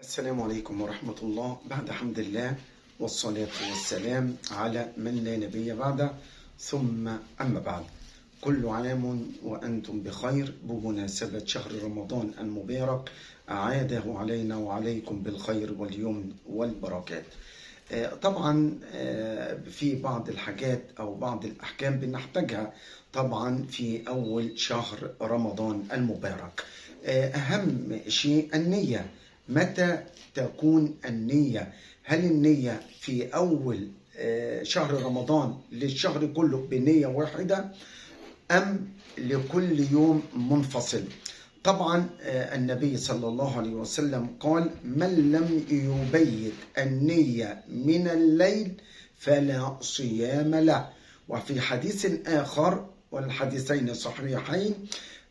السلام عليكم ورحمة الله. بعد حمد الله والصلاة والسلام على من لا نبي بعده، ثم أما بعد. كل عام وأنتم بخير بمناسبة شهر رمضان المبارك، أعاده علينا وعليكم بالخير واليمن والبركات. طبعا في بعض الحاجات أو بعض الأحكام بنحتاجها طبعا في أول شهر رمضان المبارك. أهم شيء النية. متى تكون النية؟ هل النية في أول شهر رمضان للشهر كله بنية واحدة، أم لكل يوم منفصل؟ طبعا النبي صلى الله عليه وسلم قال: من لم يبيت النية من الليل فلا صيام له. وفي حديث آخر والحديثين صحيحين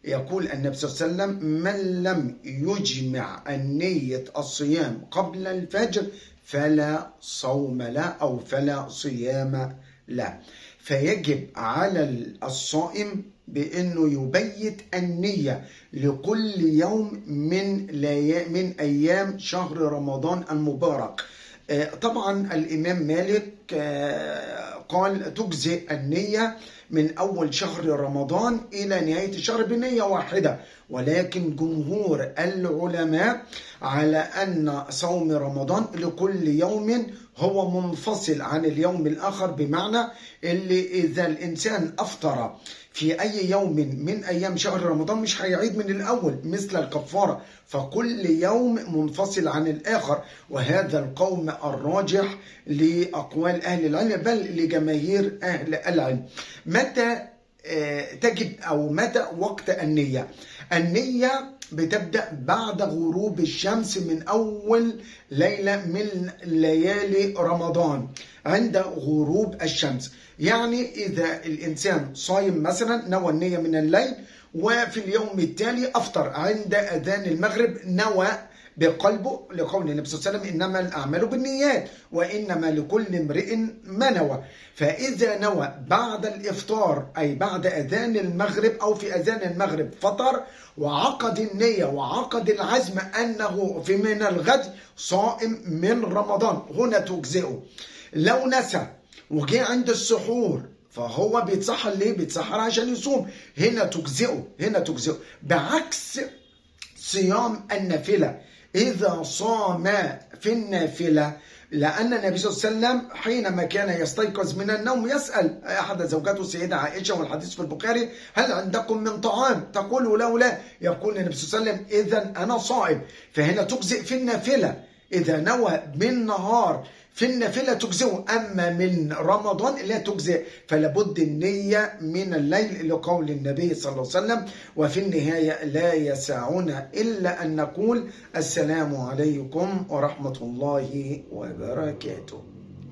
يقول النبي صلى الله عليه وسلم: من لم يجمع النية الصيام قبل الفجر فلا صوم له أو فلا صيام له. فيجب على الصائم بأنه يبيت النية لكل يوم من أيام شهر رمضان المبارك. طبعا الإمام مالك قال تجزئ النية من أول شهر رمضان إلى نهاية الشهر بنية واحدة، ولكن جمهور العلماء على أن صوم رمضان لكل يوم هو منفصل عن اليوم الآخر، بمعنى اللي إذا الإنسان أفطر في أي يوم من أيام شهر رمضان مش هيعيد من الأول مثل الكفارة، فكل يوم منفصل عن الآخر. وهذا القول الراجح لأقوال أهل العلم بل لجماهير أهل العلم. متى تجب أو متى وقت النية؟ النية بتبدأ بعد غروب الشمس من أول ليلة من ليالي رمضان، عند غروب الشمس. يعني إذا الإنسان صايم مثلا نوى النية من الليل، وفي اليوم التالي أفطر عند أذان المغرب نوى بقلبه، لقول النبي صلى الله عليه وسلم: إنما الأعمال بالنيات وإنما لكل امرئ ما نوى. فإذا نوى بعد الإفطار أي بعد أذان المغرب أو في أذان المغرب فطر وعقد النية وعقد العزم أنه في من الغد صائم من رمضان، هنا تجزئه. لو نسى وجاء عند السحور فهو بيتسحر ليه؟ بيتسحر عشان يصوم، هنا تجزئه. بعكس صيام النافلة، إذا صام في النافلة، لأن النبي صلى الله عليه وسلم حينما كان يستيقظ من النوم يسأل أحد زوجاته السيدة عائشة، والحديث في البخاري: هل عندكم من طعام؟ تقول له لا. يقول النبي صلى الله عليه وسلم: إذا أنا صائم. فهنا تجزئ في النافلة، إذا نوى بالنهار في النافلة تجزئه، أما من رمضان لا تجزئ، فلابد النية من الليل لقول النبي صلى الله عليه وسلم. وفي النهاية لا يسعنا إلا أن نقول: السلام عليكم ورحمة الله وبركاته.